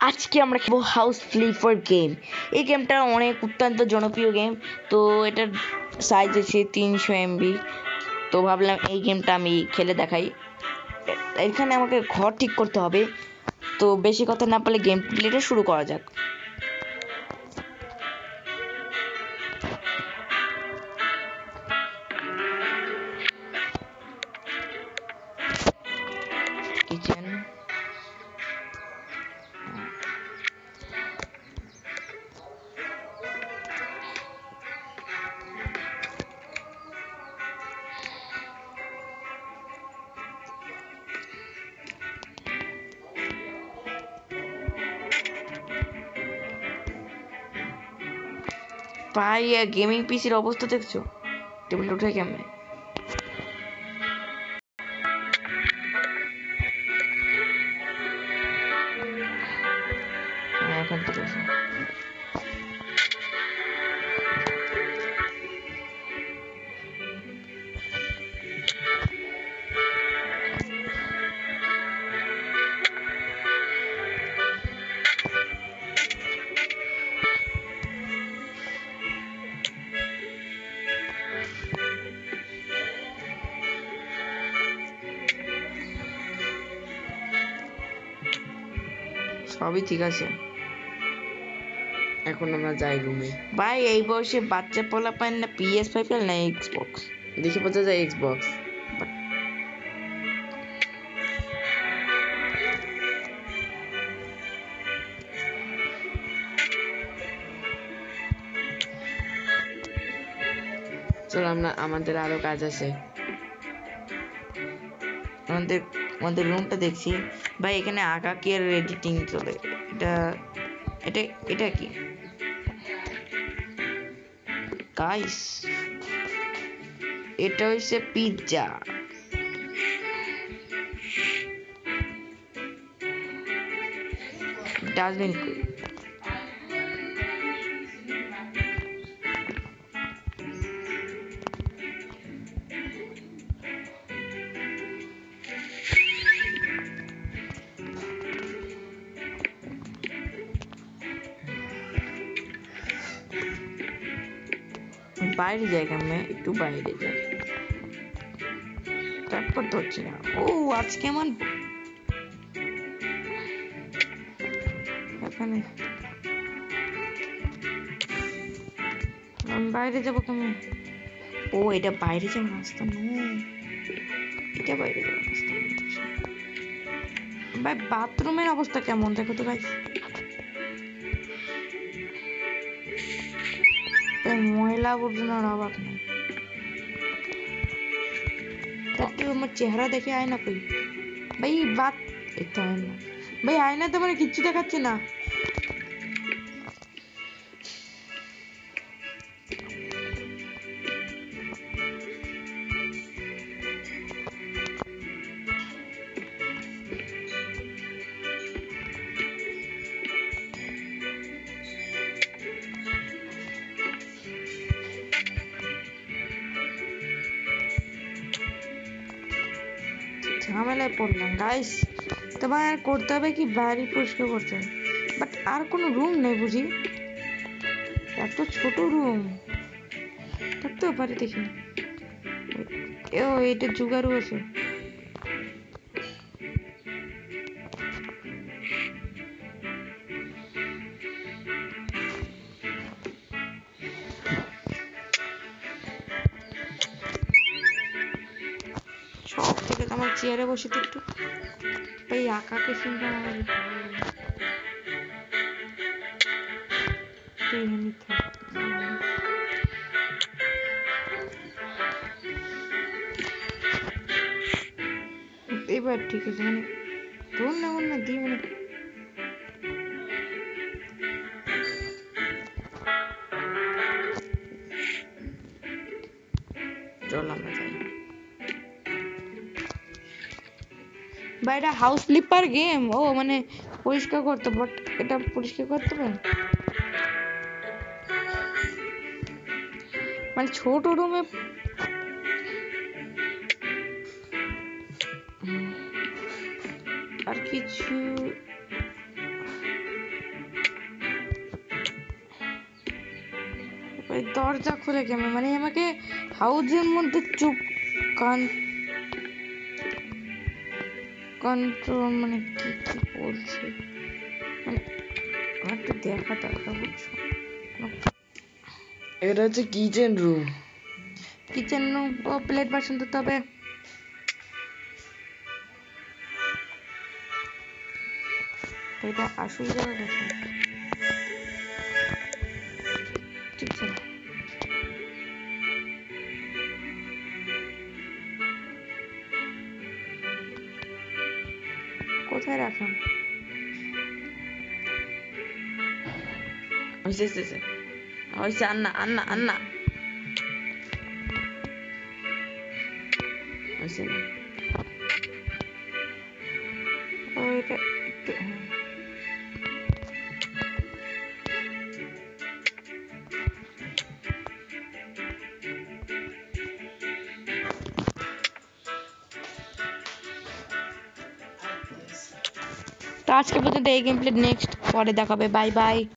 আজকে আমরা খেলবো হাউস ফ্লিপার গেম। এই গেমটা অনেক অত্যন্ত জনপ্রিয় গেম। তো এটার সাইজ আছে 300 MB। তো ভাবলাম এই গেমটা আমি খেলে দেখাই। এখানে আমাকে ঘর ঠিক করতে হবে। তো বেশি কথা না পারলে গেম প্লেটা শুরু করা যাক। কিচেন, ভাই গেমিং পিসির অবস্থা দেখছো? টেবিলটা উঠে কেমনে? এখন ঠিক আছে। সবই ঠিক আছে। এখন আমরা যাই রুমে। ভাই এই বয়সে বাচ্চা পোলা পায় না PS5 না এক্সবক্স? দেখে বোঝা যায় এক্সবক্স। চল আমাদের আরো কাজ আছে। আমাদের রুমটা দেখছি ভাই, এখানে আঁকাকি আর এডিটিং চলে। এটা এটা এটা কি গাইস? এটা হইছে পিৎজা। ডাস্টবিন কই? বাইরে যাই কেমনে? একটু বাইরে যাই, তারপর তো হচ্ছে না। ও আজকে আমার এখানে আমি বাইরে যাবো কেমন? ও এটা বাইরে যাওয়ার রাস্তা না, এটা বাইরে যাওয়ার রাস্তা। ভাই বাথরুমের অবস্থা কেমন দেখো তো ভাই। ময়লা আবর্জনার অভাব নেই। তাতে আমার চেহারা দেখে আয়না কই? ভাই বাত এটা আয়না। ভাই আয়না তো মানে কিচ্ছু দেখাচ্ছে না। ঝামেলায় পড়লাম গাইস। তোমার করতে হবে কি বাড়ি পরিষ্কার করতে হবে, বাট আর কোনো রুম নেই বুঝি। এত ছোট রুম থাকতেও পারে দেখি। ও এটা জুগারও আছে। সব থেকে আমার চেয়ারে বসে তো একটু ভাই আঁকাকে শুনতে আমার এবার ঠিক আছে, মানে তোর না আমার না দিয়ে মানে চল আমরা যাই। বা এটা হাউস ফ্লিপার গেম, ও মানে পরিষ্কার করতে, বাট এটা পরিষ্কার করতে পারে মানে ছোট রুমে। আর কিছু ওই দরজা খুলে কেমন মানে আমাকে হাউজের মধ্যে চুপ কন্ট্রোল মানে কি কি বলছে মানে আমার একটু দেখা দরকার বুঝছো এটা হচ্ছে কিচেন রুম। কিচেন রুম ও প্লেট বাসন তো তবে এটা আসল জায়গা কোথায় ঠিক আছে কোথায় রাখলাম হয়েছে আন্না হয়েছে না। ওইটা একটু তো আজকে পর্যন্ত এই গেম প্লে নেক্সট পরে দেখাবে বাই বাই